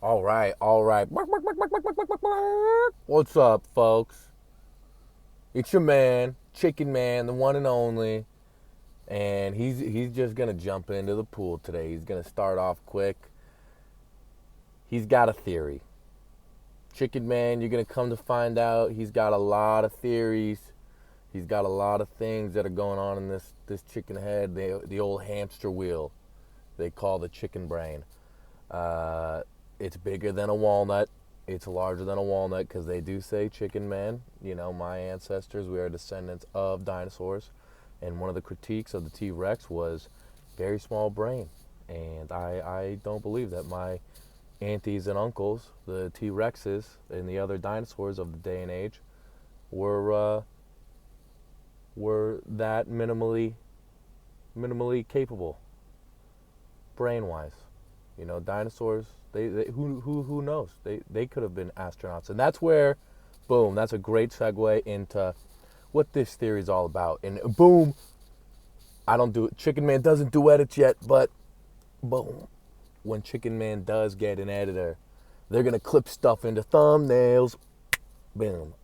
All right, all right. What's up, folks? It's your man, Chicken Man, the one and only, and he's just gonna jump into the pool today. He's gonna start off quick. He's got a theory. Chicken Man, you're gonna come to find out he's got a lot of theories. He's got a lot of things that are going on in this chicken head, the old hamster wheel they call the chicken brain. Uh, it's bigger than a walnut. It's larger than a walnut because they do say chicken man. You know, my ancestors, we are descendants of dinosaurs. And one of the critiques of the T Rex was very small brain. And I don't believe that my aunties and uncles, the T Rexes and the other dinosaurs of the day and age, were that minimally capable brain wise. You know, dinosaurs. Who knows? They could have been astronauts, and that's where, boom. That's a great segue into what this theory is all about. And boom, I don't do it. Chicken Man doesn't do edits yet, but boom, when Chicken Man does get an editor, they're gonna clip stuff into thumbnails. Boom,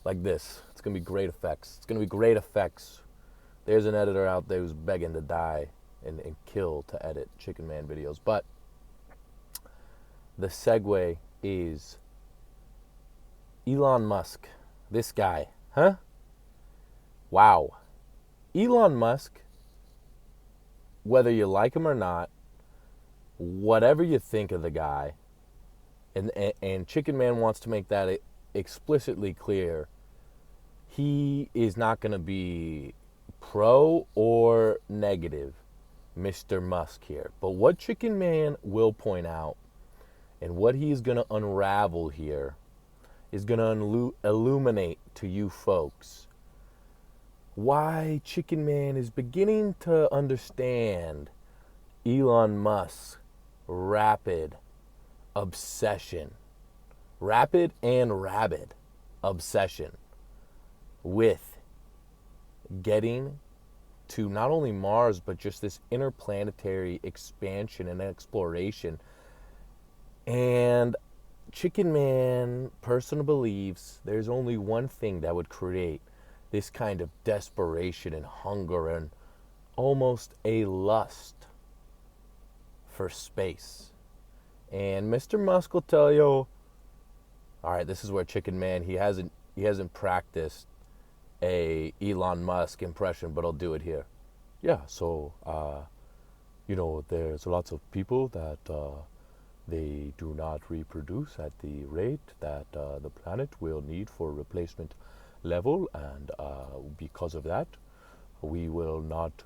like this. It's gonna be great effects. It's gonna be great effects. There's an editor out there who's begging to die and kill to edit Chicken Man videos, but the segue is Elon Musk. This guy, huh? Wow. Elon Musk, whether you like him or not, whatever you think of the guy, and Chicken Man wants to make that explicitly clear, he is not going to be pro or negative, Mr. Musk here. But what Chicken Man will point out and what he's going to unravel here is going to illuminate to you folks why Chicken Man is beginning to understand Elon Musk's rapid obsession, rapid and rabid obsession with getting to not only Mars, but just this interplanetary expansion and exploration. And Chicken Man personally believes there's only one thing that would create this kind of desperation and hunger and almost a lust for space. And Mr. Musk will tell you, all right, this is where Chicken Man, he hasn't practiced a Elon Musk impression, but I'll do it here. Yeah, so there's lots of people that they do not reproduce at the rate that the planet will need for replacement level, and because of that, we will not.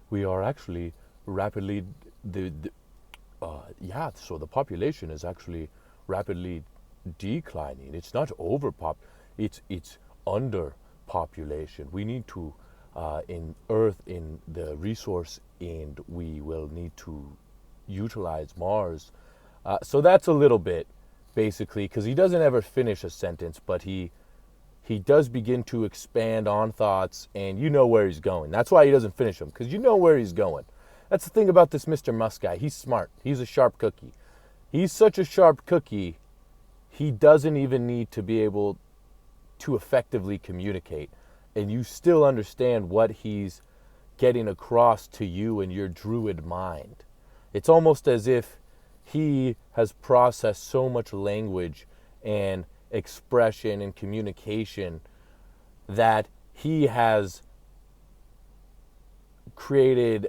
We are actually rapidly So the population is actually rapidly declining. It's not it's underpopulation. We need to in Earth in the resource, and we will need to utilize Mars. So that's a little bit, basically, because he doesn't ever finish a sentence, but he does begin to expand on thoughts, and you know where he's going. That's why he doesn't finish them, because you know where he's going. That's the thing about this Mr. Musk guy. He's smart. He's a sharp cookie. He's such a sharp cookie, he doesn't even need to be able to effectively communicate, and you still understand what he's getting across to you in your druid mind. It's almost as if he has processed so much language and expression and communication that he has created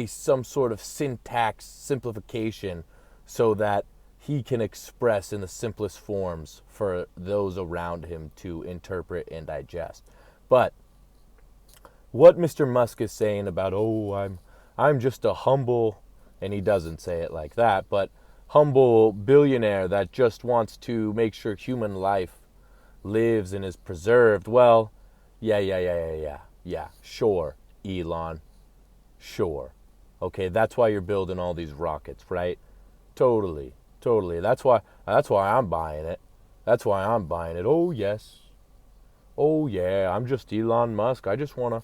some sort of syntax simplification so that he can express in the simplest forms for those around him to interpret and digest. But what Mr. Musk is saying about, I'm just a humble, and he doesn't say it like that, but humble billionaire that just wants to make sure human life lives and is preserved. Well, yeah, sure, Elon, sure. Okay, that's why you're building all these rockets, right? Totally. That's why I'm buying it. That's why I'm buying it. Oh yes. Oh yeah, I'm just Elon Musk. I just wanna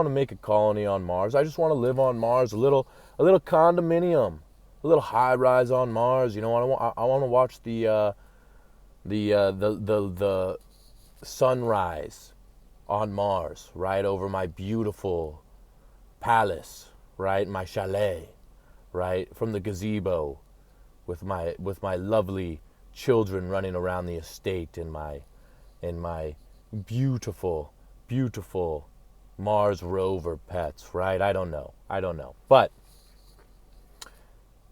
make a colony on Mars. I just wanna live on Mars, a little condominium. a little high rise on Mars. You know, I want to watch the sunrise on Mars, right over my beautiful palace, right, my chalet, right, from the gazebo, with my lovely children running around the estate, and my beautiful Mars rover pets, right? I don't know, but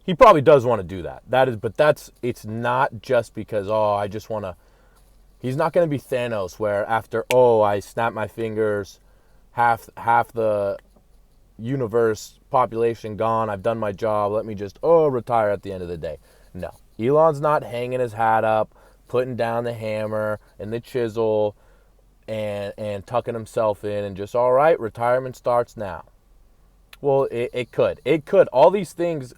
he probably does want to do that. It's not just because, I just want to. He's not going to be Thanos, where after, I snap my fingers, half the universe population gone, I've done my job, let me just retire at the end of the day. No, Elon's not hanging his hat up, putting down the hammer and the chisel, and tucking himself in and just, all right, retirement starts now. Well, it could. All these things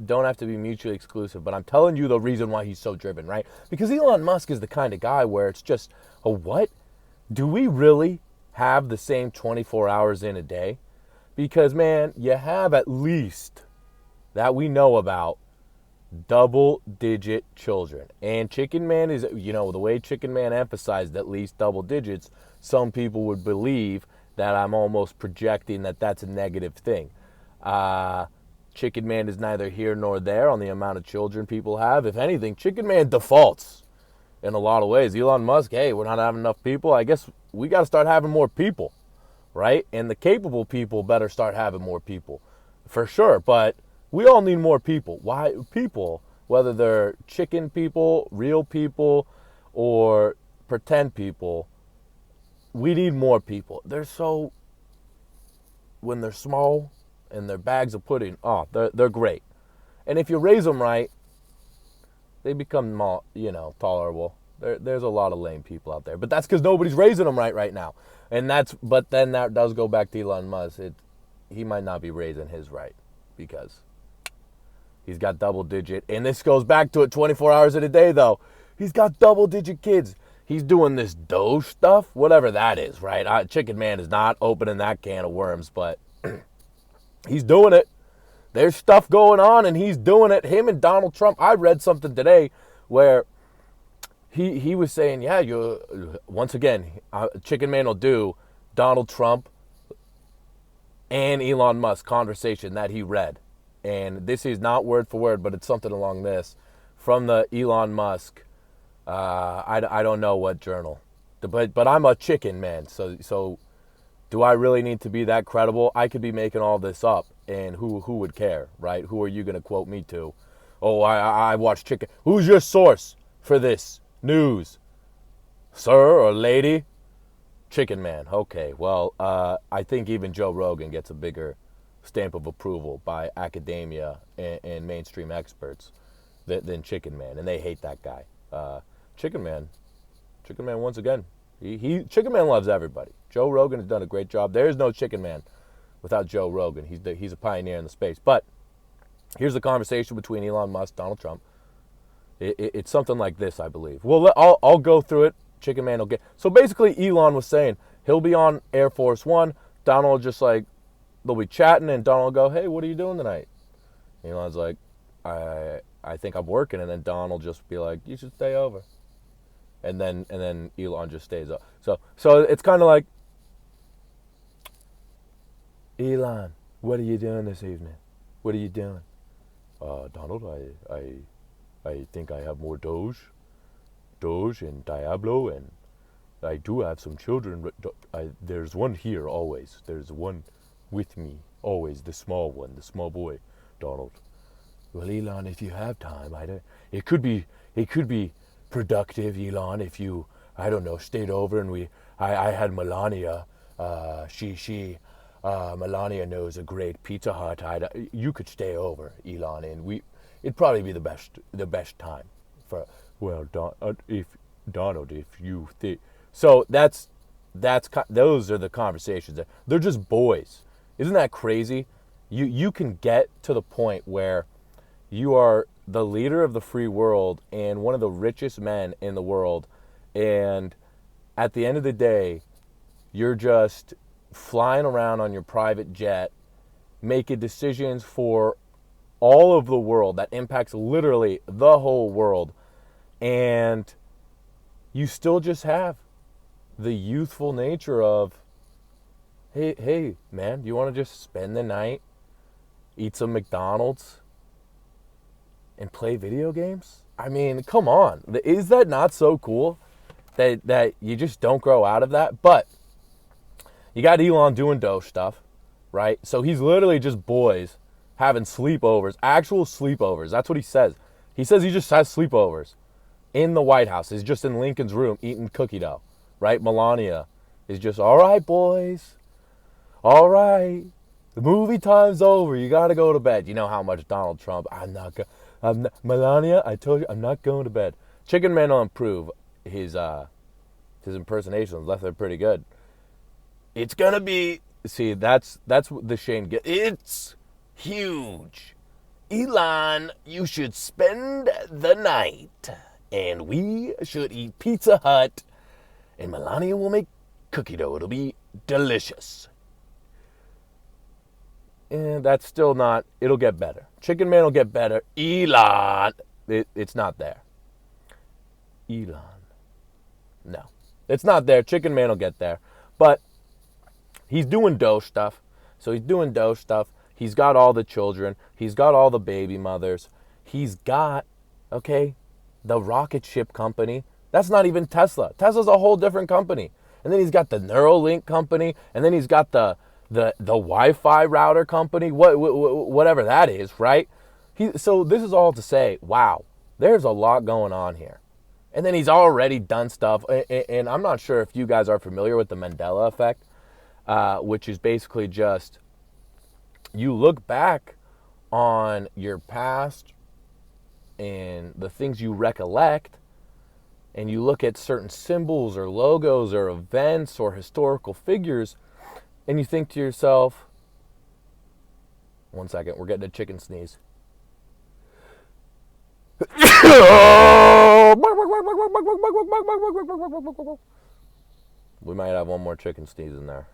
don't have to be mutually exclusive, but I'm telling you the reason why he's so driven, right? Because Elon Musk is the kind of guy where it's just, what? Do we really have the same 24 hours in a day? Because, man, you have at least, that we know about, double-digit children. And Chicken Man is, the way Chicken Man emphasized at least double digits, some people would believe that I'm almost projecting that that's a negative thing. Chicken Man is neither here nor there on the amount of children people have. If anything, Chicken Man defaults in a lot of ways. Elon Musk, hey, we're not having enough people. I guess we got to start having more people, right? And the capable people better start having more people, for sure. But we all need more people. Why? People, whether they're chicken people, real people, or pretend people, we need more people. When they're small and they're bags of pudding, they're great. And if you raise them right, they become more, tolerable. There's a lot of lame people out there, but that's because nobody's raising them right now. But then that does go back to Elon Musk. He might not be raising his right, because he's got double digit, and this goes back to it 24 hours in a day though. He's got double digit kids. He's doing this Doge stuff, whatever that is, right? Chicken Man is not opening that can of worms, but he's doing it. There's stuff going on, and he's doing it. Him and Donald Trump. I read something today where he was saying, once again, Chicken Man will do Donald Trump and Elon Musk conversation that he read. And this is not word for word, but it's something along this from the Elon Musk. I don't know what journal, but I'm a chicken man. So do I really need to be that credible? I could be making all this up, and who would care, right? Who are you going to quote me to? I watch chicken. Who's your source for this news, sir or lady? Chicken Man. Okay, well, I think even Joe Rogan gets a bigger stamp of approval by academia and mainstream experts than Chicken Man, and they hate that guy. Chicken Man, once again, Chicken Man loves everybody. Joe Rogan has done a great job. There's no Chicken Man without Joe Rogan. He's a pioneer in the space. But here's the conversation between Elon Musk, Donald Trump. It's something like this, I believe. Well, I'll go through it. Chicken Man will get. So basically, Elon was saying he'll be on Air Force One. Donald will just they'll be chatting, and Donald will go, "Hey, what are you doing tonight?" Elon's like, I think I'm working, and then Donald will just be like, "You should stay over." And then Elon just stays up. So it's kind of like, Elon, what are you doing this evening? What are you doing? Donald, I think I have more Doge and Diablo, and I do have some children. There's one here always. There's one with me always, the small one, the small boy, Donald. Well, Elon, if you have time, it could be productive, Elon, if you, I don't know, stayed over and I had Melania. Melania knows a great Pizza Hut. You could stay over, Elon, and it'd probably be the best time for. Well, Donald, if you think so, those are the conversations. They're just boys. Isn't that crazy? You can get to the point where you are the leader of the free world and one of the richest men in the world, and at the end of the day, you're just flying around on your private jet, making decisions for all of the world, that impacts literally the whole world. And you still just have the youthful nature of, hey, man, do you want to just spend the night, eat some McDonald's, and play video games? I mean, come on. Is that not so cool that you just don't grow out of that? But you got Elon doing Doge stuff, right? So he's literally just boys having sleepovers, actual sleepovers. That's what he says. He says he just has sleepovers in the White House. He's just in Lincoln's room eating cookie dough, right? Melania is just, all right, boys. All right. The movie time's over. You got to go to bed. You know how much Donald Trump, Melania, I told you, I'm not going to bed. Chicken Man will improve his impersonations, unless they're pretty good. It's going to be, see, that's the Shane get. It's huge. Elon, you should spend the night, and we should eat Pizza Hut, and Melania will make cookie dough. It'll be delicious. And that's still not, it'll get better. Chicken Man will get better. Elon, it's not there. Elon. No, it's not there. Chicken Man will get there. But he's doing Doge stuff. So he's doing Doge stuff. He's got all the children. He's got all the baby mothers. He's got, okay, the rocket ship company. That's not even Tesla. Tesla's a whole different company. And then he's got the Neuralink company. And then he's got the Wi-Fi router company, whatever that is, right? So this is all to say, wow, there's a lot going on here. And then he's already done stuff. And I'm not sure if you guys are familiar with the Mandela effect, which is basically just you look back on your past and the things you recollect, and you look at certain symbols or logos or events or historical figures, and you think to yourself, one second, we're getting a chicken sneeze. We might have one more chicken sneeze in there.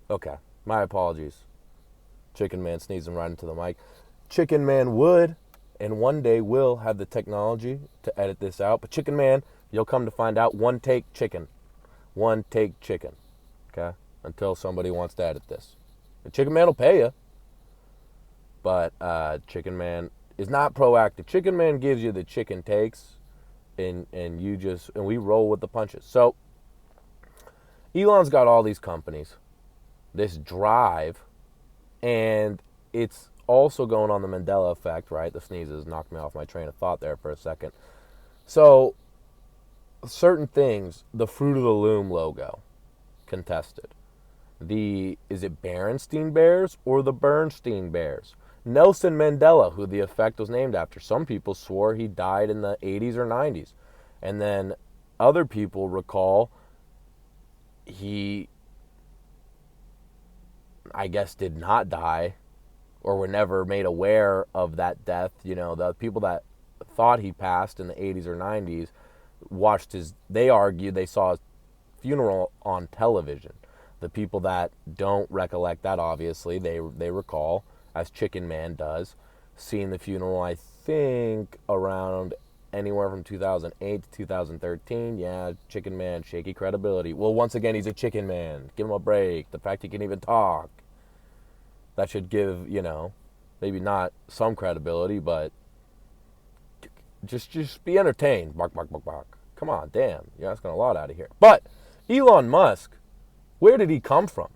Okay, my apologies. Chicken Man sneezing right into the mic. Chicken Man would and one day will have the technology to edit this out. But Chicken Man, you'll come to find out, one take chicken. One take chicken. Okay? Until somebody wants to edit this. The Chicken Man will pay you. But Chicken Man is not proactive. Chicken Man gives you the chicken takes, and we roll with the punches. So Elon's got all these companies, this drive, and it's also going on the Mandela effect, right? The sneezes knocked me off my train of thought there for a second. So certain things, the Fruit of the Loom logo, contested. Is it Berenstain Bears or the Bernstein Bears? Nelson Mandela, who the effect was named after. Some people swore he died in the 80s or 90s. And then other people recall he, I guess, did not die or were never made aware of that death. You know, the people that thought he passed in the 80s or 90s they argued they saw his funeral on television. The people that don't recollect that, obviously, they recall, as Chicken Man does, seeing the funeral, I think, around anywhere from 2008 to 2013. Yeah, Chicken Man, shaky credibility. Well, once again, he's a Chicken Man. Give him a break. The fact he can even talk, that should give, maybe not some credibility, but just be entertained. Bark, bark, bark, bark. Come on, damn. You're asking a lot out of here. But Elon Musk, where did he come from?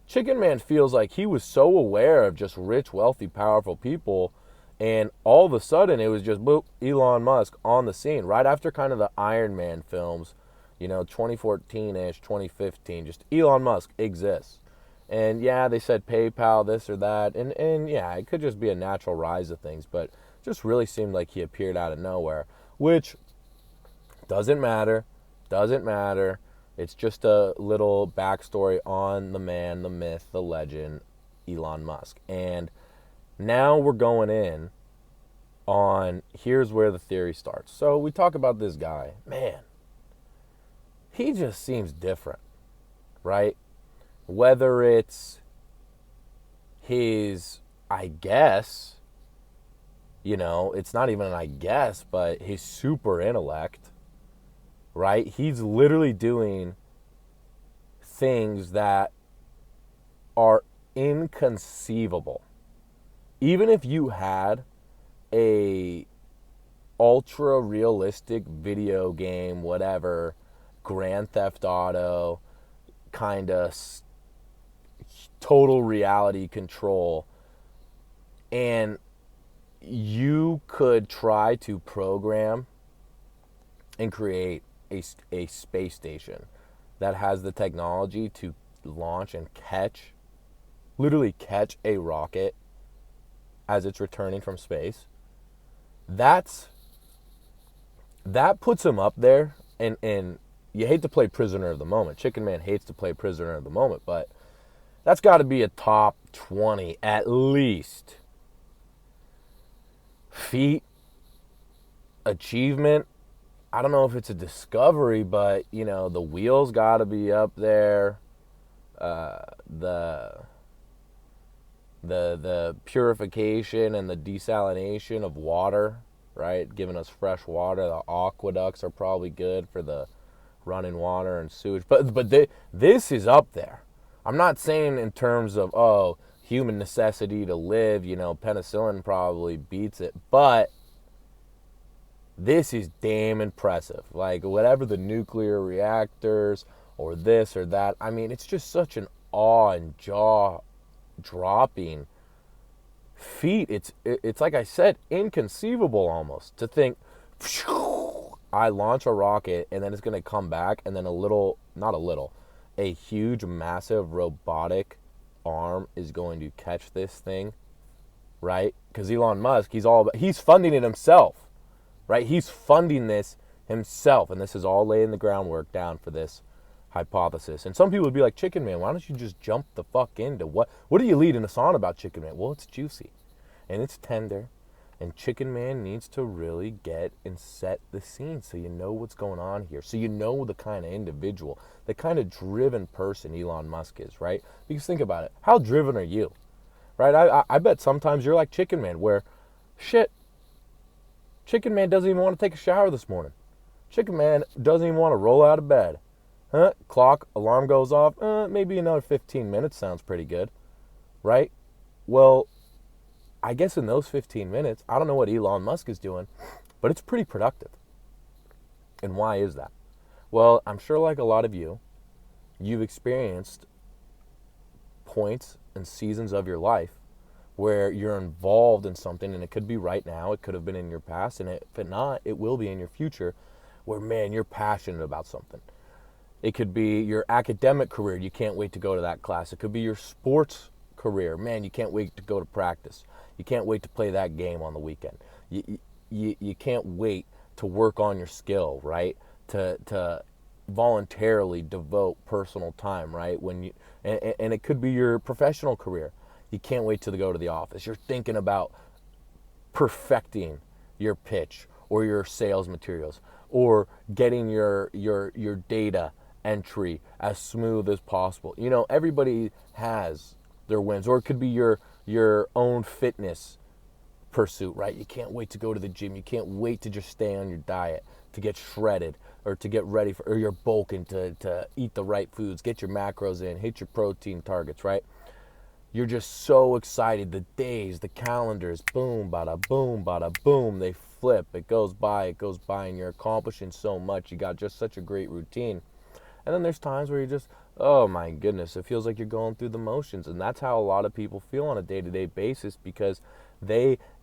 Chicken Man feels like he was so aware of just rich, wealthy, powerful people, and all of a sudden it was just, boop, Elon Musk on the scene. Right after kind of the Iron Man films, 2014-ish, 2015, just Elon Musk exists. And yeah, they said PayPal, this or that, and yeah, it could just be a natural rise of things, but just really seemed like he appeared out of nowhere, which doesn't matter. It's just a little backstory on the man, the myth, the legend, Elon Musk. And now we're going in on, here's where the theory starts. So we talk about this guy. Man, he just seems different, right? Whether it's his, I guess, it's not even an I guess, but his super intellect, right? He's literally doing things that are inconceivable. Even if you had a ultra realistic video game, whatever, Grand Theft Auto, kind of total reality control, and you could try to program and create a space station that has the technology to launch and literally catch a rocket as it's returning from space. That puts him up there, and you hate to play prisoner of the moment. Chicken Man hates to play prisoner of the moment, but that's got to be a top 20 at least. Feat, achievement, I don't know if it's a discovery, but the wheels got to be up there. The purification and the desalination of water, right? Giving us fresh water. The aqueducts are probably good for the running water and sewage. But this is up there. I'm not saying in terms of, human necessity to live, penicillin probably beats it. But this is damn impressive. Like, whatever the nuclear reactors or this or that, I mean, it's just such an awe and jaw-dropping feat. It's like I said, inconceivable almost to think, I launch a rocket and then it's going to come back, and then a huge, massive robotic arm is going to catch this thing, right? Because Elon Musk, he's funding it himself, right? He's funding this himself, and this is all laying the groundwork down for this hypothesis. And some people would be like, Chicken Man, why don't you just jump the fuck into what are you leading us on about Chicken Man? Well, it's juicy and it's tender, and Chicken Man needs to really get and set the scene so you know what's going on here, so you know the kind of individual, the kind of driven person Elon Musk is, right? Because think about it, how driven are you, right? I bet sometimes you're like Chicken Man, where Chicken Man doesn't even want to take a shower this morning. Chicken Man doesn't even want to roll out of bed. Clock, alarm goes off, maybe another 15 minutes sounds pretty good, right? Well, I guess in those 15 minutes, I don't know what Elon Musk is doing, but it's pretty productive. And why is that? Well, I'm sure like a lot of you've experienced points and seasons of your life where you're involved in something, and it could be right now, it could have been in your past, and if not, it will be in your future, where, man, you're passionate about something. It could be your academic career. You can't wait to go to that class. It could be your sports career. Man, you can't wait to go to practice. You can't wait to play that game on the weekend. You can't wait to work on your skill, right? To voluntarily devote personal time, right? And it could be your professional career. You can't wait to go to the office. You're thinking about perfecting your pitch or your sales materials, or getting your data entry as smooth as possible. Everybody has their wins. Or it could be your own fitness pursuit, right? You can't wait to go to the gym. You can't wait to just stay on your diet, to get shredded, or to get ready or you're bulking, to eat the right foods, get your macros in, hit your protein targets, right? You're just so excited. The days, the calendars, boom, bada boom, they flip. It goes by, and you're accomplishing so much. You got just such a great routine. And then there's times where you just, oh my goodness, it feels like you're going through the motions. And that's how a lot of people feel on a day-to-day basis, because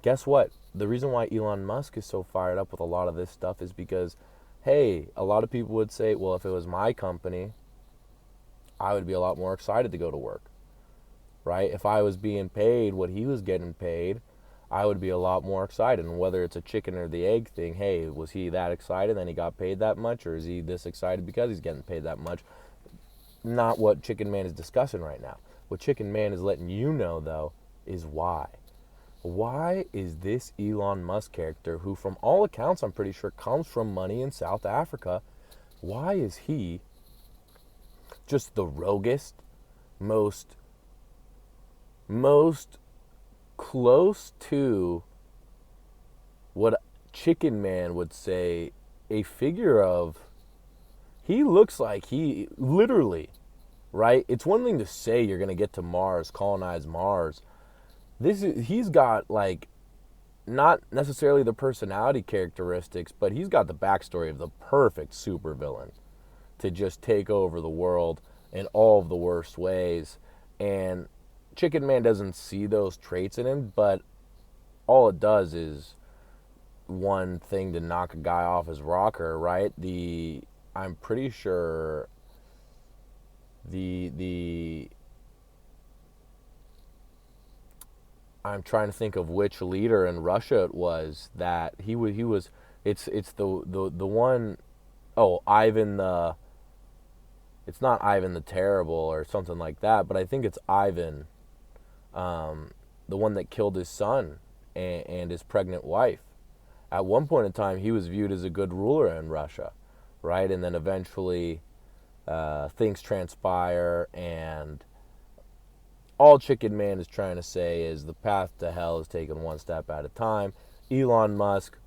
guess what? The reason why Elon Musk is so fired up with a lot of this stuff is because, hey, a lot of people would say, well, if it was my company, I would be a lot more excited to go to work, right? If I was being paid what he was getting paid, I would be a lot more excited. And whether it's a chicken or the egg thing, hey, was he that excited and he got paid that much, or is he this excited because he's getting paid that much? Not what Chicken Man is discussing right now. What Chicken Man is letting you know, though, is why. Why is this Elon Musk character, who from all accounts I'm pretty sure comes from money in South Africa, why is he just the roguest, most close to what Chicken Man would say a figure of. He looks like he literally, right? It's one thing to say you're going to get to Mars, colonize Mars. He's got like not necessarily the personality characteristics, but he's got the backstory of the perfect supervillain to just take over the world in all of the worst ways. And Chicken Man doesn't see those traits in him, but all it does is one thing to knock a guy off his rocker, right? I'm pretty sure I'm trying to think of which leader in Russia it was that he was it's the one, oh, Ivan the, it's not Ivan the Terrible or something like that, but I think it's Ivan, the one that killed his son and his pregnant wife. At one point in time, he was viewed as a good ruler in Russia, right? And then eventually things transpire, and all Chicken Man is trying to say is the path to hell is taken one step at a time. Elon Musk,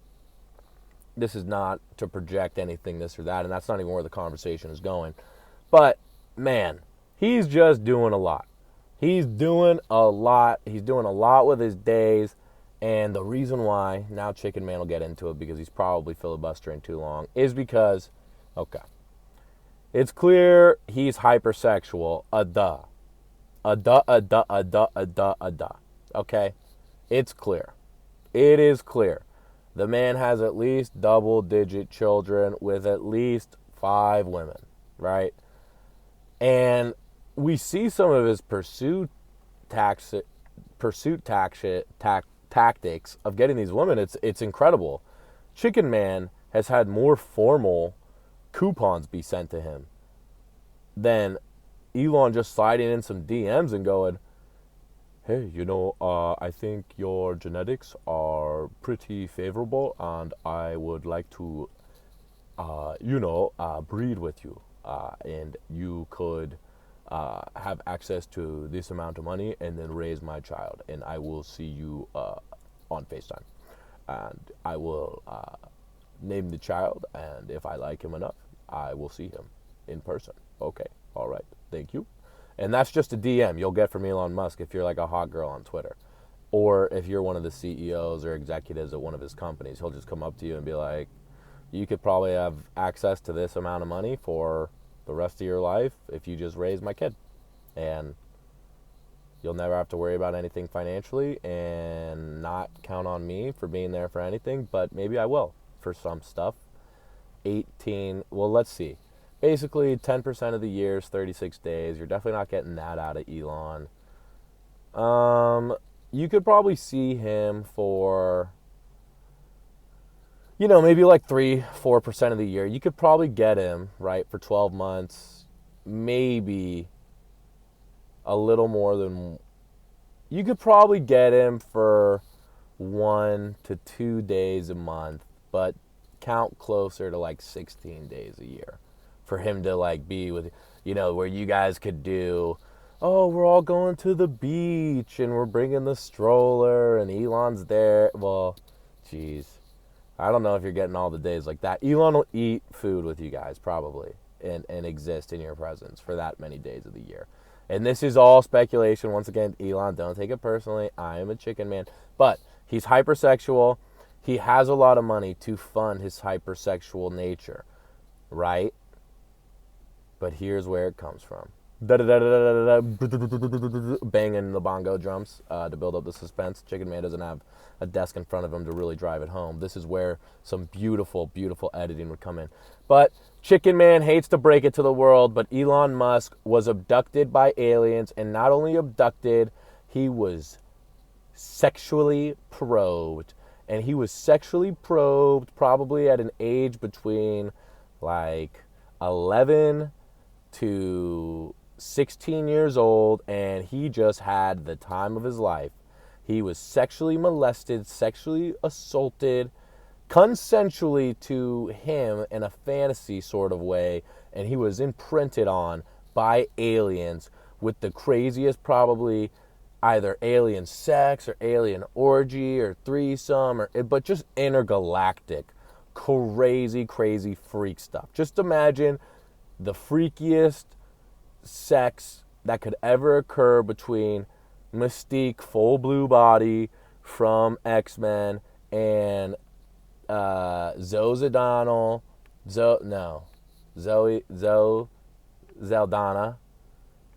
this is not to project anything, this or that, and that's not even where the conversation is going. But, man, he's just doing a lot. He's doing a lot. He's doing a lot with his days. And the reason why, now Chicken Man will get into it because he's probably filibustering too long, is because, okay, it's clear he's hypersexual. Okay? It's clear. It is clear. The man has at least double-digit children with at least 5 women, right? And we see some of his pursuit tactics of getting these women. It's incredible. Chicken Man has had more formal coupons be sent to him than Elon just sliding in some DMs and going, hey, I think your genetics are pretty favorable and I would like to, breed with you. And you could have access to this amount of money and then raise my child. And I will see you on FaceTime. And I will name the child, and if I like him enough, I will see him in person. Okay, all right, thank you. And that's just a DM you'll get from Elon Musk if you're like a hot girl on Twitter. Or if you're one of the CEOs or executives at one of his companies, he'll just come up to you and be like, you could probably have access to this amount of money for the rest of your life if you just raise my kid. And you'll never have to worry about anything financially and not count on me for being there for anything, but maybe I will for some stuff. Let's see. Basically, 10% of the year is 36 days. You're definitely not getting that out of Elon. You could probably see him for, maybe like 3-4% of the year. You could probably get him, right, for 12 months, maybe a little more than, you could probably get him for 1 to 2 days a month, but count closer to like 16 days a year for him to like be with, where you guys could do, oh, we're all going to the beach and we're bringing the stroller and Elon's there. Well, geez, I don't know if you're getting all the days like that. Elon will eat food with you guys probably and exist in your presence for that many days of the year. And this is all speculation. Once again, Elon, don't take it personally. I am a Chicken Man. But he's hypersexual. He has a lot of money to fund his hypersexual nature, right? But here's where it comes from. Banging the bongo drums to build up the suspense. Chicken Man doesn't have a desk in front of him to really drive it home. This is where some beautiful, beautiful editing would come in. But Chicken Man hates to break it to the world, but Elon Musk was abducted by aliens, and not only abducted, he was sexually probed. And he was sexually probed probably at an age between like 11 to 16 years old, and he just had the time of his life. He was sexually molested, sexually assaulted, consensually to him in a fantasy sort of way, and he was imprinted on by aliens with the craziest, probably either alien sex or alien orgy or threesome, but just intergalactic, crazy, crazy freak stuff. Just imagine the freakiest sex that could ever occur between Mystique, full blue body from X-Men, and Zoe O'Donnell, Zoe Zeldana,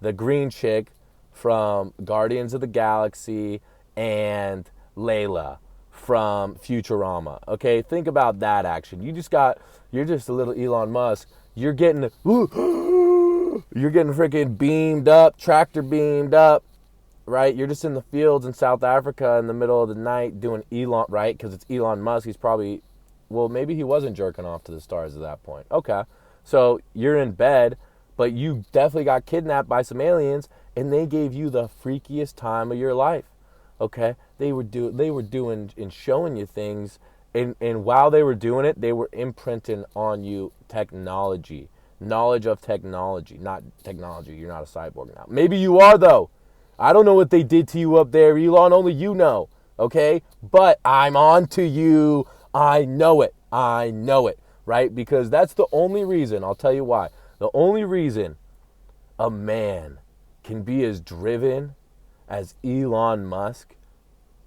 the green chick from Guardians of the Galaxy, and Layla from Futurama. Okay, think about that action. You're just a little Elon Musk. You're getting freaking beamed up, tractor beamed up, right? You're just in the fields in South Africa in the middle of the night doing Elon, right? Because it's Elon Musk. He's probably, well, maybe he wasn't jerking off to the stars at that point. Okay, so you're in bed, but you definitely got kidnapped by some aliens, and they gave you the freakiest time of your life. Okay, they were doing and showing you things, and while they were doing it, they were imprinting on you technology, knowledge of technology, not technology. You're not a cyborg now. Maybe you are though. I don't know what they did to you up there, Elon. Only you know. Okay, but I'm on to you. I know it. Right? Because that's the only reason. I'll tell you why. The only reason a man can be as driven as Elon Musk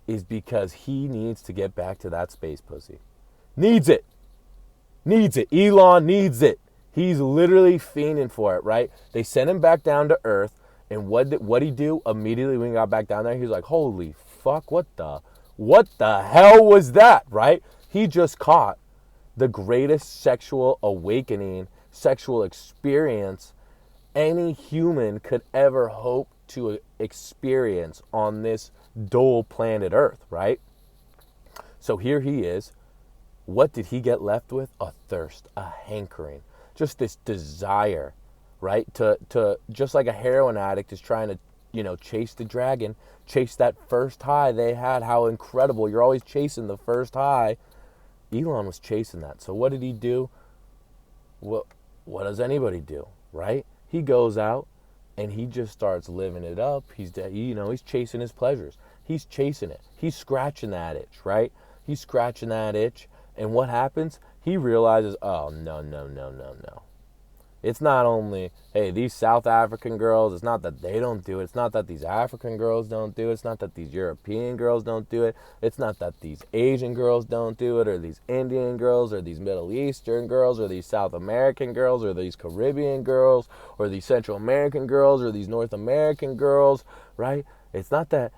is because he needs to get back to that space pussy. Needs it. Elon needs it. He's literally fiending for it, right? They sent him back down to Earth, and what'd he do immediately when he got back down there? He was like, holy fuck, what the hell was that, right? He just caught the greatest sexual awakening, sexual experience any human could ever hope to experience on this dull planet Earth, right? So here he is. What did he get left with? A thirst, a hankering, just this desire, right? To just like a heroin addict is trying to, chase the dragon, chase that first high they had. How incredible. You're always chasing the first high. Elon was chasing that. So what did he do? What does anybody do, right? He goes out and he just starts living it up. He's chasing his pleasures. He's chasing it. He's scratching that itch, right? He's scratching that itch. And what happens? He realizes, oh, no. It's not only, hey, these South African girls, it's not that they don't do it. It's not that these African girls don't do it. It's not that these European girls don't do it. It's not that these Asian girls don't do it, or these Indian girls, or these Middle Eastern girls, or these South American girls, or these Caribbean girls, or these Central American girls, or these North American girls, right? It's not that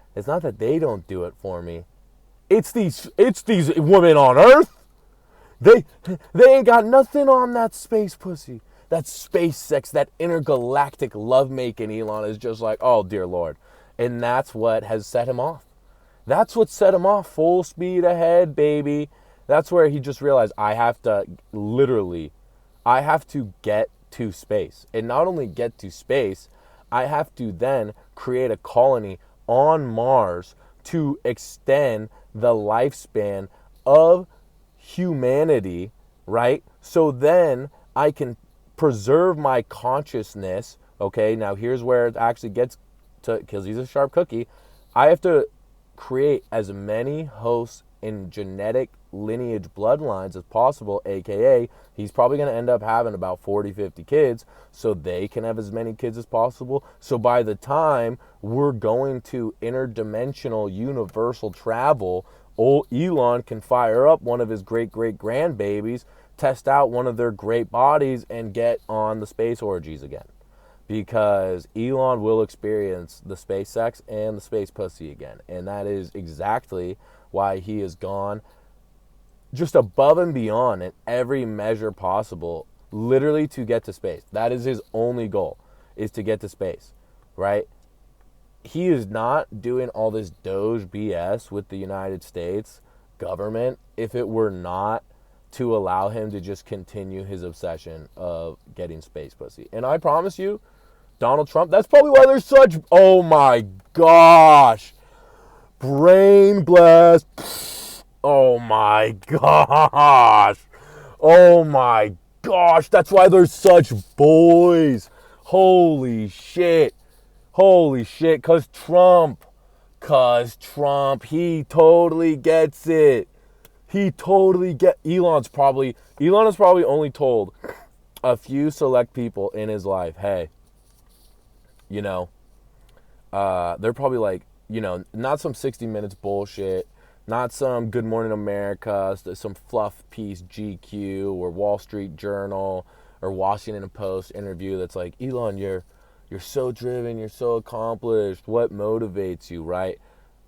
they don't do it for me. It's these women on Earth. They ain't got nothing on that space pussy. That space sex, that intergalactic lovemaking. Elon is just like, oh, dear Lord. And that's what has set him off. That's what set him off. Full speed ahead, baby. That's where he just realized, I have to get to space. And not only get to space, I have to then create a colony on Mars to extend the lifespan of humanity, right? So then I can preserve my consciousness. Okay, now here's where it actually gets to, because he's a sharp cookie. I have to create as many hosts in genetic lineage bloodlines as possible, aka he's probably going to end up having about 40-50 kids, so they can have as many kids as possible. So by the time we're going to interdimensional universal travel, old Elon can fire up one of his great-great-grandbabies, test out one of their great bodies, and get on the space orgies again. Because Elon will experience the space sex and the space pussy again. And that is exactly why he has gone just above and beyond in every measure possible, literally to get to space. That is his only goal, is to get to space, right? He is not doing all this Doge BS with the United States government if it were not to allow him to just continue his obsession of getting space pussy. And I promise you, Donald Trump, that's probably why there's such, oh my gosh, brain blast. Oh my gosh. That's why there's such boys. Holy shit. Holy shit. Cause Trump, he totally gets it. Elon has probably only told a few select people in his life, hey, you know, they're probably like, not some 60 Minutes bullshit, not some Good Morning America, some fluff piece GQ or Wall Street Journal or Washington Post interview that's like, Elon, you're so driven, you're so accomplished. What motivates you, right?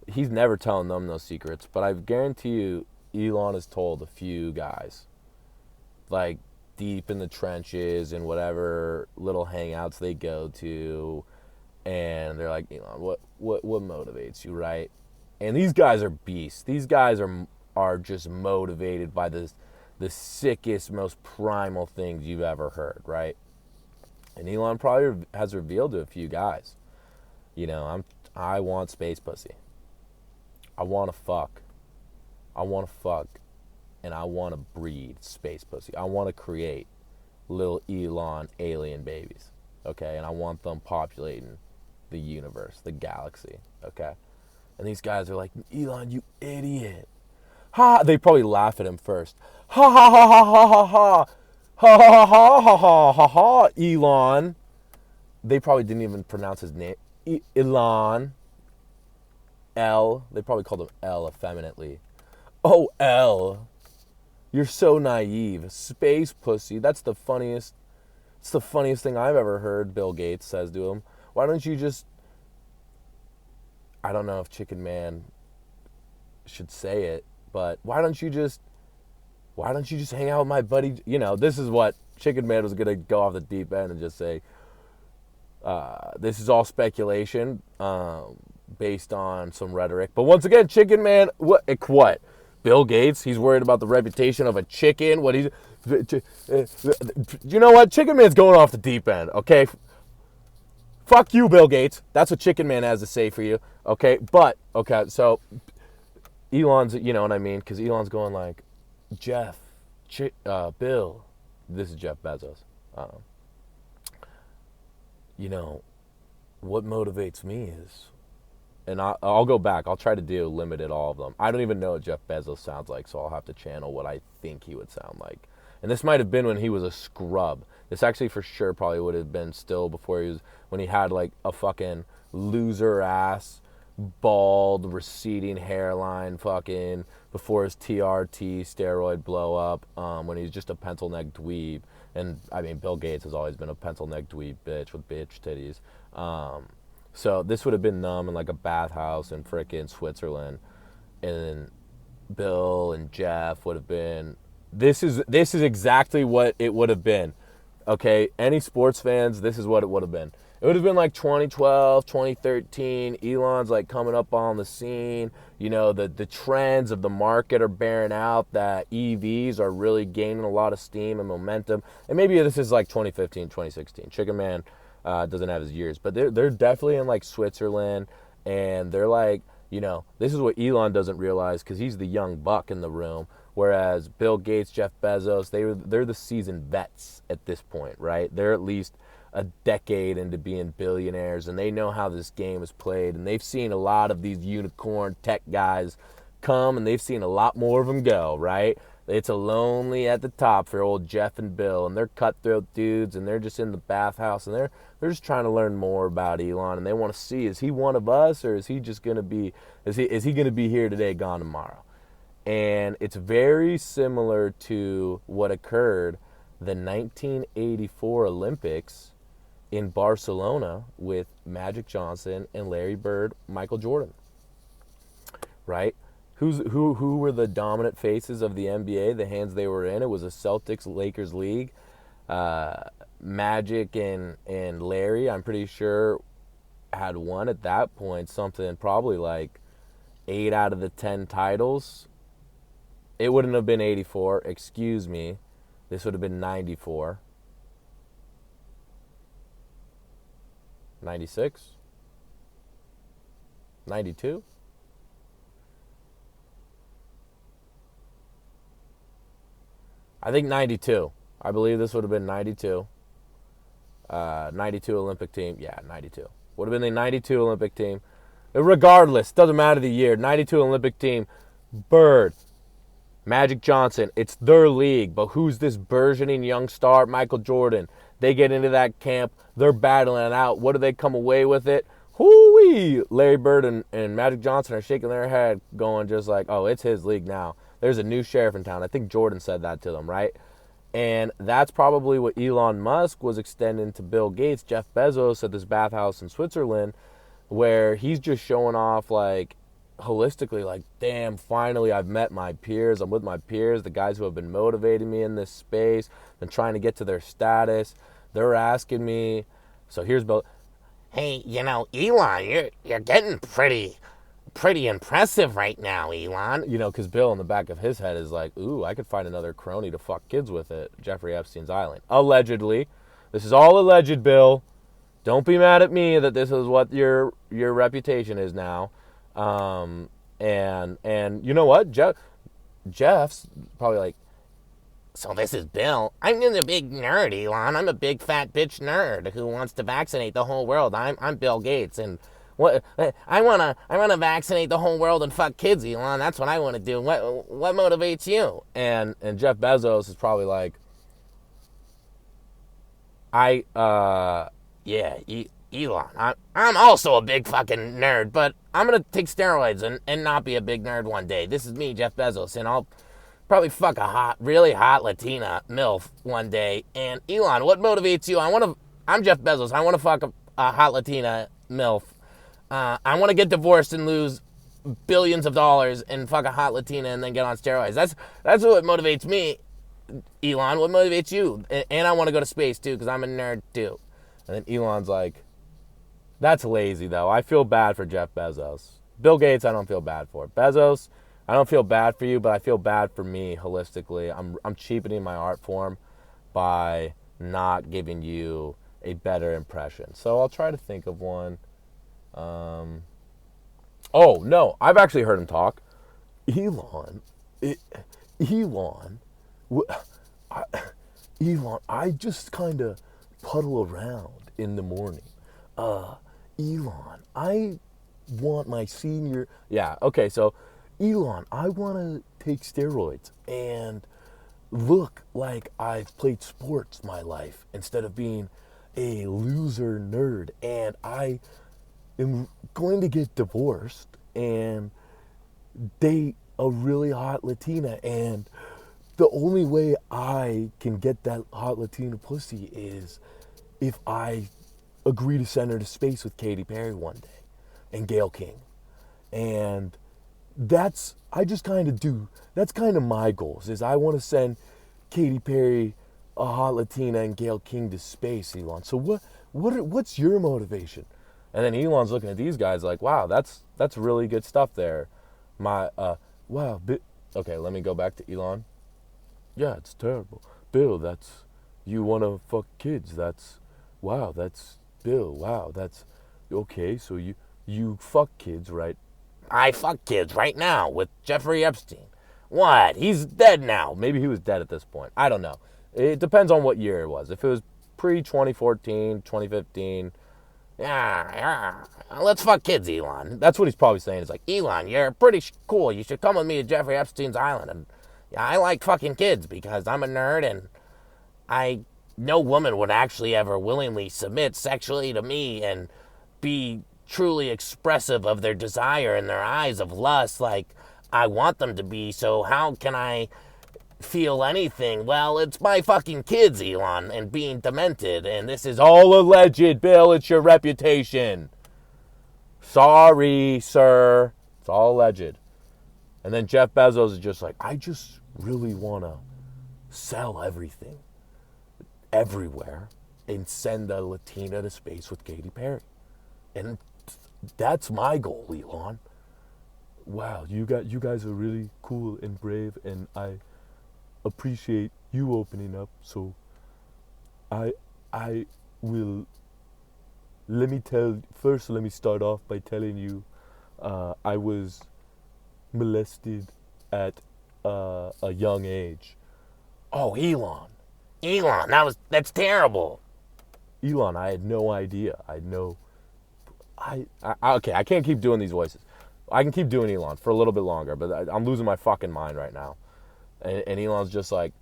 He's never telling them those secrets, but I guarantee you, Elon has told a few guys, like deep in the trenches and whatever little hangouts they go to, and they're like, Elon, what motivates you, right? And these guys are beasts. These guys are just motivated by the sickest, most primal things you've ever heard, right? And Elon probably has revealed to a few guys, I want space pussy. I want to fuck. And I want to breed space pussy. I want to create little Elon alien babies, okay? And I want them populating the universe, the galaxy, okay? And these guys are like, Elon, you idiot. Ha! They probably laugh at him first. Ha ha ha ha ha ha ha. Ha ha ha ha ha ha ha. Elon. They probably didn't even pronounce his name. Elon. L. They probably called him L effeminately. Oh, L. You're so naive. Space pussy. It's the funniest thing I've ever heard, Bill Gates says to him. Why don't you just... I don't know if Chicken Man should say it, but why don't you just hang out with my buddy? This is what Chicken Man was going to go off the deep end and just say, this is all speculation based on some rhetoric. But once again, Chicken Man, what? Bill Gates, he's worried about the reputation of a chicken. You know what? Chicken Man's going off the deep end, okay? Fuck you, Bill Gates. That's what Chicken Man has to say for you, okay? But, okay, so Elon's, you know what I mean? Because Elon's going like, Bill, this is Jeff Bezos. What motivates me is, and I'll go back. I'll try to do limited all of them. I don't even know what Jeff Bezos sounds like, so I'll have to channel what I think he would sound like. And this might have been when he was a scrub. This actually for sure probably would have been still before when he had like a fucking loser ass, bald, receding hairline, fucking before his TRT steroid blow up, when he's just a pencil neck dweeb. And I mean, Bill Gates has always been a pencil neck dweeb bitch with bitch titties. So this would have been them in like a bathhouse in frickin' Switzerland, and then Bill and Jeff would have been. This is exactly what it would have been. Okay, any sports fans, this is what it would have been. It would have been like 2012, 2013. Elon's like coming up on the scene. The trends of the market are bearing out that EVs are really gaining a lot of steam and momentum. And maybe this is like 2015, 2016. Chicken Man doesn't have his years, but they're definitely in like Switzerland, and they're like, this is what Elon doesn't realize because he's the young buck in the room, whereas Bill Gates, Jeff Bezos, they're the seasoned vets at this point, right? They're at least a decade into being billionaires, and they know how this game is played, and they've seen a lot of these unicorn tech guys come, and they've seen a lot more of them go, right? It's a lonely at the top for old Jeff and Bill, and they're cutthroat dudes, and they're just in the bathhouse, and they're just trying to learn more about Elon, and they want to see, is he one of us, or is he just going to be, is he going to be here today, gone tomorrow? And it's very similar to what occurred the 1984 Olympics in Barcelona with Magic Johnson and Larry Bird, Michael Jordan, right? Who were the dominant faces of the NBA, the hands they were in? It was a Celtics-Lakers league. Magic and Larry, I'm pretty sure, had won at that point something probably like 8 out of the 10 titles. It wouldn't have been 84, excuse me. This would have been 94. 96? 92? I think 92. I believe this would have been 92. 92 Olympic team. Yeah, 92. Would have been the 92 Olympic team. Regardless, doesn't matter the year. 92 Olympic team. Bird, Magic Johnson. It's their league. But who's this burgeoning young star? Michael Jordan. They get into that camp. They're battling it out. What do they come away with it? Hoo-wee! Larry Bird and Magic Johnson are shaking their head going just like, oh, it's his league now. There's a new sheriff in town. I think Jordan said that to them, right? And that's probably what Elon Musk was extending to Bill Gates, Jeff Bezos at this bathhouse in Switzerland, where he's just showing off like holistically, like, damn, finally I've met my peers. I'm with my peers, the guys who have been motivating me in this space and trying to get to their status. They're asking me. So here's Bill. Hey, Elon, you're getting pretty impressive right now, Elon. Because Bill in the back of his head is like, ooh, I could find another crony to fuck kids with at Jeffrey Epstein's island. Allegedly. This is all alleged, Bill. Don't be mad at me that this is what your reputation is now. And you know what? Jeff's probably like, so this is Bill. I'm a big nerd, Elon. I'm a big fat bitch nerd who wants to vaccinate the whole world. I'm Bill Gates, and I wanna vaccinate the whole world and fuck kids, Elon. That's what I want to do. What motivates you? And Jeff Bezos is probably like, Elon. I'm also a big fucking nerd, but I'm gonna take steroids and not be a big nerd one day. This is me, Jeff Bezos, and I'll probably fuck a really hot Latina MILF one day. And Elon, what motivates you? I'm Jeff Bezos. I want to fuck a hot Latina MILF. I want to get divorced and lose billions of dollars and fuck a hot Latina and then get on steroids. That's what motivates me, Elon. What motivates you? And I want to go to space too because I'm a nerd too. And then Elon's like, that's lazy though. I feel bad for Jeff Bezos. Bill Gates, I don't feel bad for. Bezos, I don't feel bad for you, but I feel bad for me holistically. I'm cheapening my art form by not giving you a better impression. So I'll try to think of one. Oh, no, I've actually heard him talk. Elon, I just kind of puddle around in the morning. Elon, I want my senior... Yeah, okay, so Elon, I want to take steroids and look like I've played sports my life instead of being a loser nerd. And I am going to get divorced and date a really hot Latina. And the only way I can get that hot Latina pussy is if I agree to send her to space with Katy Perry one day and Gayle King. And that's kind of my goals, is I want to send Katy Perry, a hot Latina, and Gayle King to space, Elon. So what's your motivation? And then Elon's looking at these guys like, wow, that's really good stuff there. Okay, let me go back to Elon. Yeah, it's terrible. Bill, you want to fuck kids. That's Bill, wow, that's, okay, so you fuck kids, right? I fuck kids right now with Jeffrey Epstein. What? He's dead now. Maybe he was dead at this point. I don't know. It depends on what year it was. If it was pre-2014, 2015, yeah, let's fuck kids, Elon. That's what he's probably saying. It's like, Elon, you're pretty cool. You should come with me to Jeffrey Epstein's island. And yeah, I like fucking kids because I'm a nerd and no woman would actually ever willingly submit sexually to me and be truly expressive of their desire in their eyes of lust like I want them to be. So how can I feel anything? Well, it's my fucking kids, Elon, and being demented, and this is all alleged, Bill. It's your reputation. Sorry, sir. It's all alleged. And then Jeff Bezos is just like, I just really want to sell everything everywhere and send a Latina to space with Katy Perry. And that's my goal, Elon. Wow, you guys are really cool and brave, and I appreciate you opening up. So I will, let me start off by telling you I was molested at a young age. Oh, Elon, that's terrible. Elon, I had no idea. I had no. Okay, I can't keep doing these voices. I can keep doing Elon for a little bit longer, but I'm losing my fucking mind right now. And Elon's just like,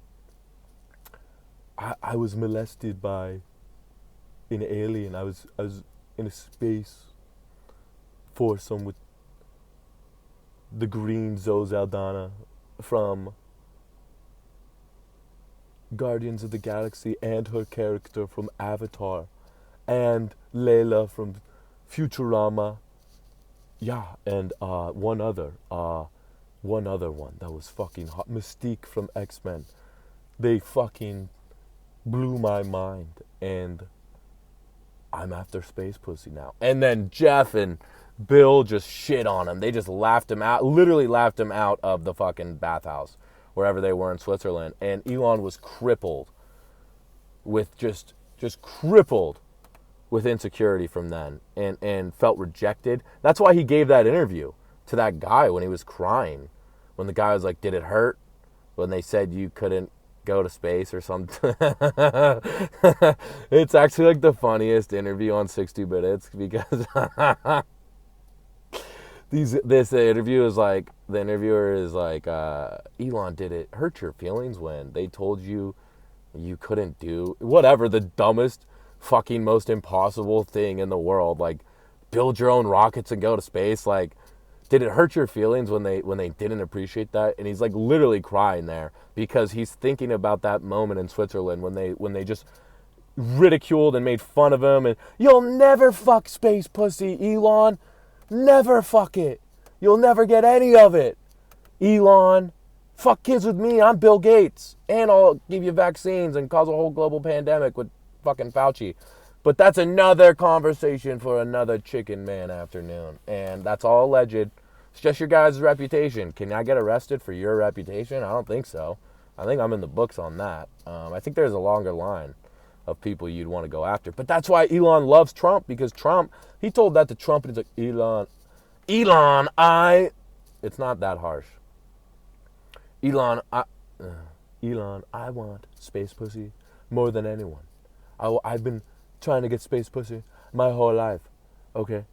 I was molested by an alien. I was in a space foursome with the green Zoe Saldana from Guardians of the Galaxy and her character from Avatar and Layla from Futurama. Yeah, and one other one that was fucking hot. Mystique from X-Men. They fucking blew my mind, and I'm after space pussy now. And then Jeff and Bill just shit on him. They just laughed him out, literally laughed him out of the fucking bathhouse, wherever they were in Switzerland. And Elon was crippled with just crippled with insecurity from then, and felt rejected. That's why he gave that interview to that guy when he was crying. When the guy was like, did it hurt? When they said you couldn't go to space or something. It's actually like the funniest interview on 60 Minutes because this interview is like, the interviewer is like, Elon, did it hurt your feelings when they told you you couldn't do whatever, the dumbest fucking most impossible thing in the world, like build your own rockets and go to space? Like, did it hurt your feelings when they didn't appreciate that? And he's like literally crying there because he's thinking about that moment in Switzerland when they just ridiculed and made fun of him, and you'll never fuck space pussy, Elon. Never fuck it. You'll never get any of it, Elon. Fuck kids with me. I'm Bill Gates, and I'll give you vaccines and cause a whole global pandemic with fucking Fauci. But that's another conversation for another Chicken Man afternoon. And that's all alleged. It's just your guys' reputation. Can I get arrested for your reputation? I don't think so. I think I'm in the books on that. I think there's a longer line of people you'd want to go after. But that's why Elon loves Trump, because Trump, he told that to Trump, and he's like, Elon, it's not that harsh. Elon, I want space pussy more than anyone. I've been trying to get space pussy my whole life. Okay,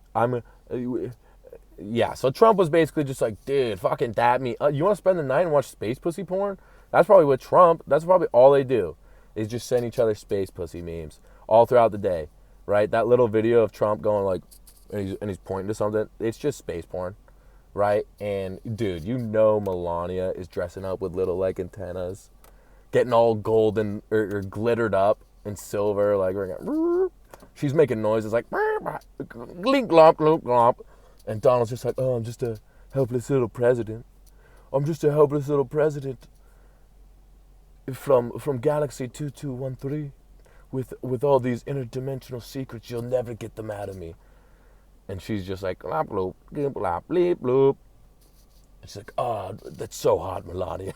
yeah. So Trump was basically just like, dude, fucking dab me. You want to spend the night and watch space pussy porn? That's probably what Trump. That's probably all they do, is just send each other space pussy memes all throughout the day, right? That little video of Trump going like, and he's pointing to something. It's just space porn, right? And dude, you know Melania is dressing up with little like antennas, getting all golden or glittered up and silver, like she's making noises like glink glomp glomp glomp, and Donald's just like, oh, I'm just a helpless little president. I'm just a helpless little president from Galaxy 2213 with all these interdimensional secrets. You'll never get them out of me. And she's just like, glop bloop, glop blop, bleep bloop. And she's like, oh, that's so hot, Melania.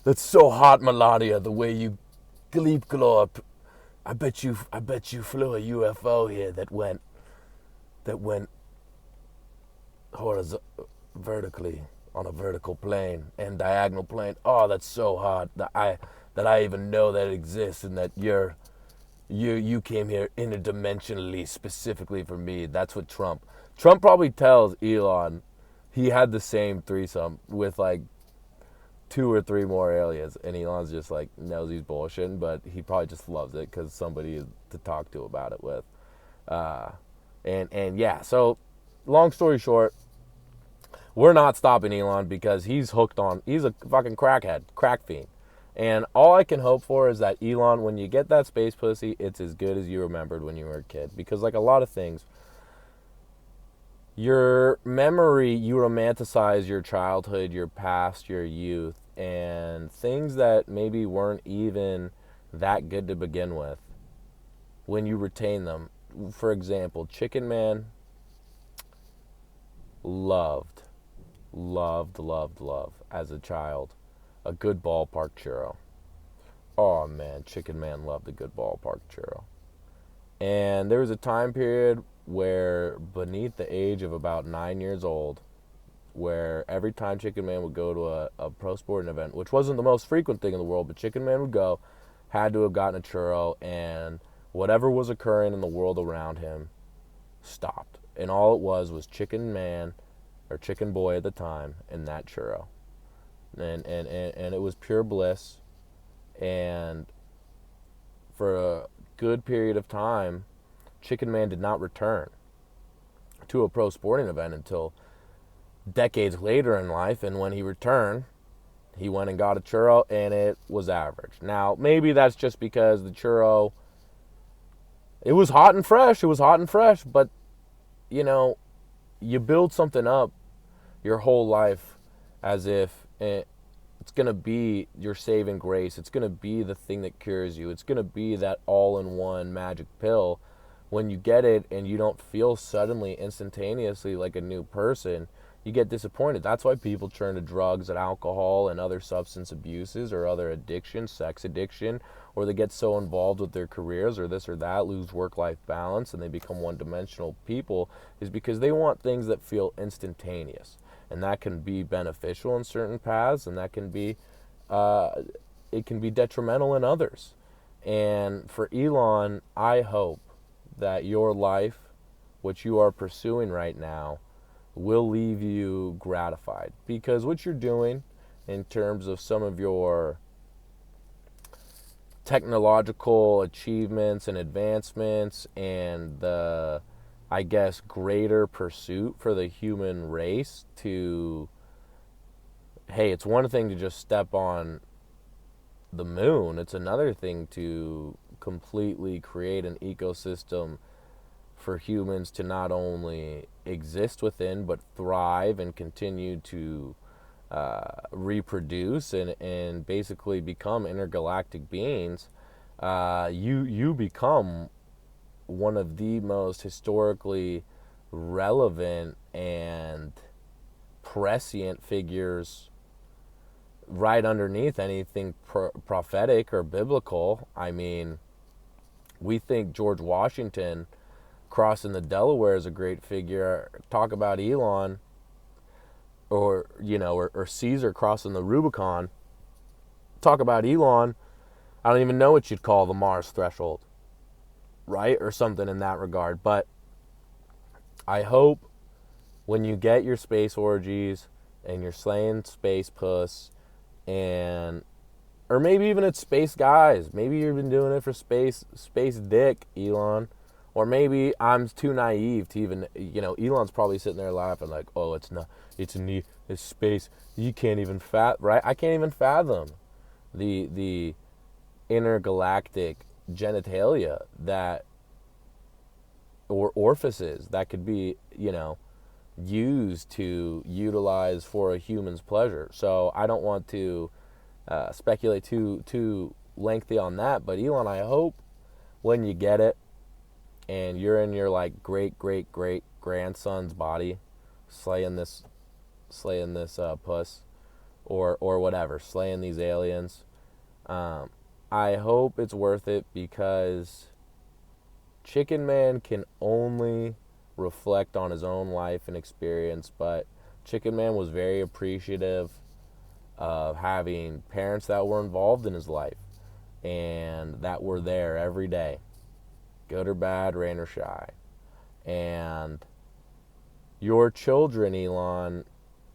That's so hot, Melania, the way you gleep glorp. I bet you flew a UFO here that went vertically on a vertical plane and diagonal plane. Oh, that's so hot that I even know that it exists, and that you came here interdimensionally specifically for me. That's what Trump probably tells Elon he had the same threesome with like 2 or 3 more aliens, and Elon's just like knows he's bullshitting, but he probably just loves it because somebody to talk to about it with. And yeah, so long story short, we're not stopping Elon because he's hooked on, he's a fucking crackhead, crack fiend. And all I can hope for is that Elon, when you get that space pussy, it's as good as you remembered when you were a kid. Because like a lot of things, your memory, you romanticize your childhood, your past, your youth, and things that maybe weren't even that good to begin with. When you retain them, for example, Chicken Man loved as a child a good ballpark churro. Oh man, Chicken Man loved a good ballpark churro. And there was a time period where beneath the age of about 9 years old, where every time Chicken Man would go to a pro sporting event, which wasn't the most frequent thing in the world, but Chicken Man would go, had to have gotten a churro, and whatever was occurring in the world around him stopped. And all it was Chicken Man, or Chicken Boy at the time, and that churro. And it was pure bliss. And for a good period of time, Chicken Man did not return to a pro sporting event until decades later in life. And when he returned, he went and got a churro, and it was average. Now, maybe that's just because the churro, it was hot and fresh. It was hot and fresh, but, you know, you build something up your whole life as if it's going to be your saving grace. It's going to be the thing that cures you. It's going to be that all-in-one magic pill. When you get it and you don't feel suddenly, instantaneously like a new person, you get disappointed. That's why people turn to drugs and alcohol and other substance abuses or other addictions, sex addiction, or they get so involved with their careers or this or that, lose work-life balance, and they become one-dimensional people, is because they want things that feel instantaneous. And that can be beneficial in certain paths, and that can be, it can be detrimental in others. And for Elon, I hope that your life, which you are pursuing right now, will leave you gratified, because what you're doing in terms of some of your technological achievements and advancements and the, I guess, greater pursuit for the human race to, hey, it's one thing to just step on the moon. It's another thing to completely create an ecosystem for humans to not only exist within, but thrive and continue to reproduce and basically become intergalactic beings. You become one of the most historically relevant and prescient figures right underneath anything prophetic or biblical. I mean, we think George Washington crossing the Delaware is a great figure. Talk about Elon, or Caesar crossing the Rubicon. Talk about Elon. I don't even know what you'd call the Mars threshold, right? Or something in that regard. But I hope when you get your space orgies and you're slaying space puss, or maybe even it's space guys. Maybe you've been doing it for space dick, Elon. Or maybe I'm too naive to even, Elon's probably sitting there laughing like, oh, it's space. You can't even right? I can't even fathom the intergalactic genitalia that, or orifices that could be, used to utilize for a human's pleasure. So I don't want to speculate too lengthy on that. But Elon, I hope when you get it, and you're in your like great grandson's body, slaying this puss, or whatever, slaying these aliens. I hope it's worth it, because Chicken Man can only reflect on his own life and experience, but Chicken Man was very appreciative of having parents that were involved in his life and that were there every day, good or bad, rain or shine. And your children, Elon,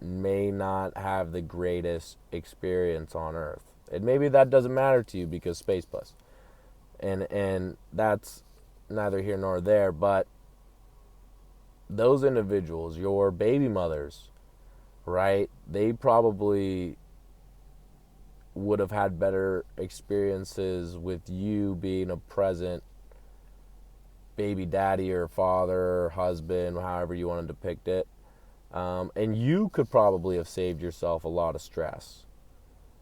may not have the greatest experience on Earth. And maybe that doesn't matter to you because space puss. And that's neither here nor there, but those individuals, your baby mothers, right, they probably would have had better experiences with you being a present baby daddy or father or husband, however you want to depict it. And you could probably have saved yourself a lot of stress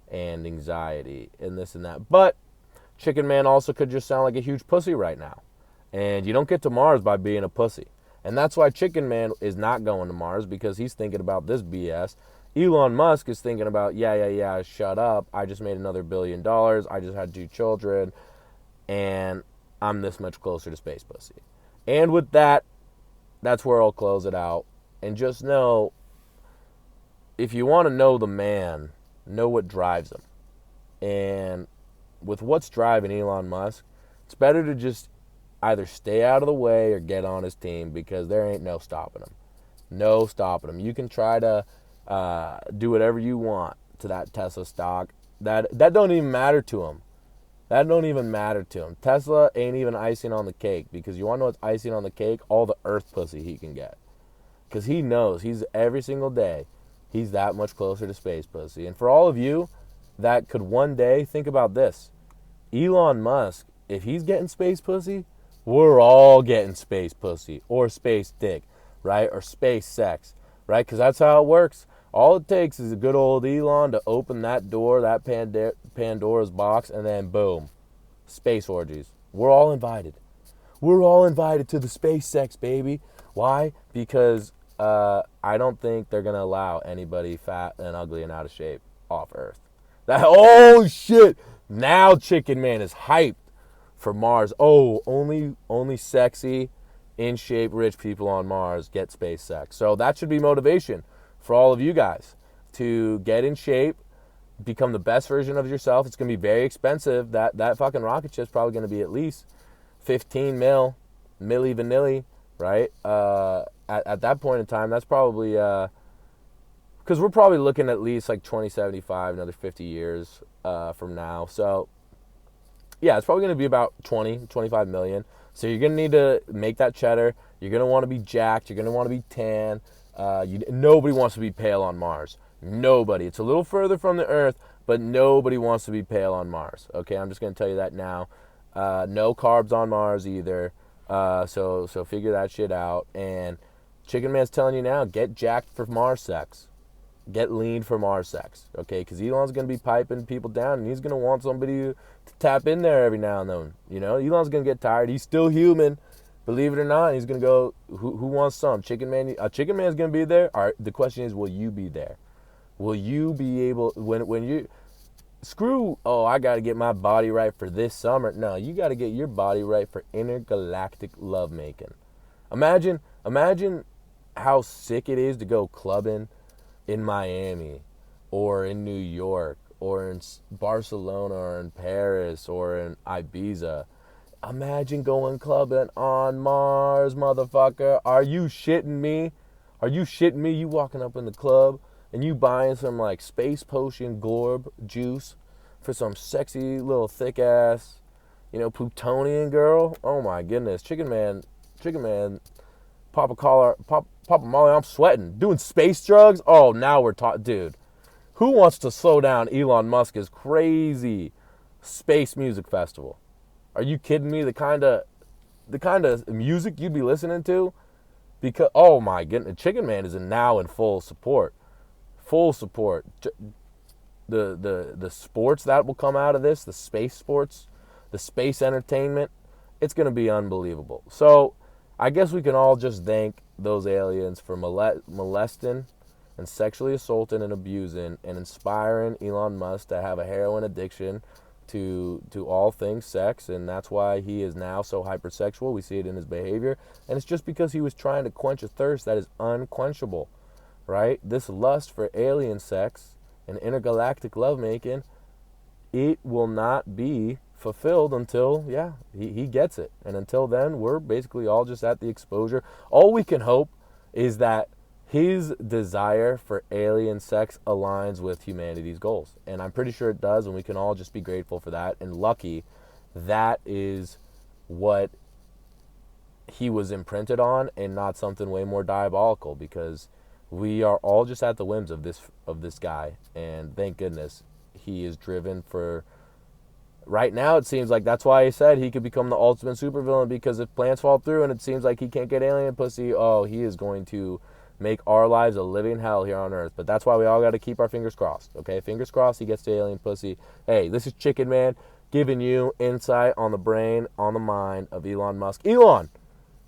and anxiety and this and that. But Chicken Man also could just sound like a huge pussy right now. And you don't get to Mars by being a pussy. And that's why Chicken Man is not going to Mars, because he's thinking about this BS. Elon Musk is thinking about, yeah, shut up. I just made another $1 billion. I just had 2 children. And I'm this much closer to space pussy. And with that, that's where I'll close it out. And just know, if you want to know the man, know what drives him. And with what's driving Elon Musk, it's better to just either stay out of the way or get on his team, because there ain't no stopping him. No stopping him. You can try to do whatever you want to that Tesla stock. That don't even matter to him. That don't even matter to him. Tesla ain't even icing on the cake, because you want to know what's icing on the cake? All the earth pussy he can get. Because he knows every single day he's that much closer to space pussy. And for all of you that could one day think about this, Elon Musk, if he's getting space pussy, we're all getting space pussy or space dick, right? Or space sex, right? Because that's how it works. All it takes is a good old Elon to open that door, that Pandora's box, and then boom, space orgies. We're all invited. We're all invited to the space sex, baby. Why? Because I don't think they're going to allow anybody fat and ugly and out of shape off Earth. Oh, shit. Now Chicken Man is hyped for Mars. Oh, only sexy, in shape, rich people on Mars get space sex. So that should be motivation for all of you guys to get in shape, become the best version of yourself. It's going to be very expensive. That fucking rocket ship's probably going to be at least 15 milli vanilli, right? At that point in time, that's probably because we're probably looking at least like 2075, another 50 years from now. So yeah, it's probably going to be about 25 million. So you're going to need to make that cheddar. You're going to want to be jacked. You're going to want to be tan. Nobody wants to be pale on Mars. Nobody. It's a little further from the Earth, but nobody wants to be pale on Mars. Okay, I'm just going to tell you that now. No carbs on Mars either. So figure that shit out. And Chicken Man's telling you now, get jacked for Mars sex. Get lean for Mars sex. Okay, because Elon's going to be piping people down, and he's going to want somebody to tap in there every now and then. You know, Elon's going to get tired. He's still human. Believe it or not, he's going to go, who wants some? Chicken Man? Chicken Man's going to be there. All right, the question is, will you be there? Will you be able, when you, screw, oh, I got to get my body right for this summer. No, you got to get your body right for intergalactic lovemaking. Imagine how sick it is to go clubbing in Miami or in New York or in Barcelona or in Paris or in Ibiza. Imagine going clubbing on Mars, motherfucker. Are you shitting me? Are you shitting me? You walking up in the club and you buying some like space potion glorb juice for some sexy little thick ass, Plutonian girl? Oh my goodness. Chicken Man, pop a collar, pop a molly, I'm sweating. Doing space drugs? Oh, now we're talking. Dude, who wants to slow down Elon Musk's crazy space music festival? Are you kidding me? The kind of music you'd be listening to? Because, oh my goodness, Chicken Man is now in full support. Full support. The sports that will come out of this, the space sports, the space entertainment, it's going to be unbelievable. So I guess we can all just thank those aliens for molesting and sexually assaulting and abusing and inspiring Elon Musk to have a heroin addiction to all things sex, and that's why he is now so hypersexual. We see it in his behavior, and it's just because he was trying to quench a thirst that is unquenchable, right? This lust for alien sex and intergalactic lovemaking, it will not be fulfilled until, he gets it. And until then, we're basically all just at the exposure. All we can hope is that his desire for alien sex aligns with humanity's goals. And I'm pretty sure it does, and we can all just be grateful for that. And lucky that is what he was imprinted on and not something way more diabolical, because we are all just at the whims of this guy. And thank goodness he is driven for... Right now, it seems like that's why he said he could become the ultimate supervillain, because if plans fall through and it seems like he can't get alien pussy, he is going to make our lives a living hell here on Earth. But that's why we all got to keep our fingers crossed, okay? Fingers crossed he gets to alien pussy. Hey, this is Chicken Man giving you insight on the brain, on the mind of Elon Musk. Elon,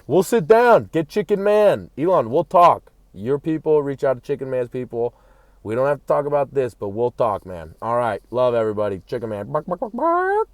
we'll sit down. Get Chicken Man. Elon, we'll talk. Your people, reach out to Chicken Man's people. We don't have to talk about this, but we'll talk, man. All right. Love everybody. Chicken Man. Bark, bark, bark, bark.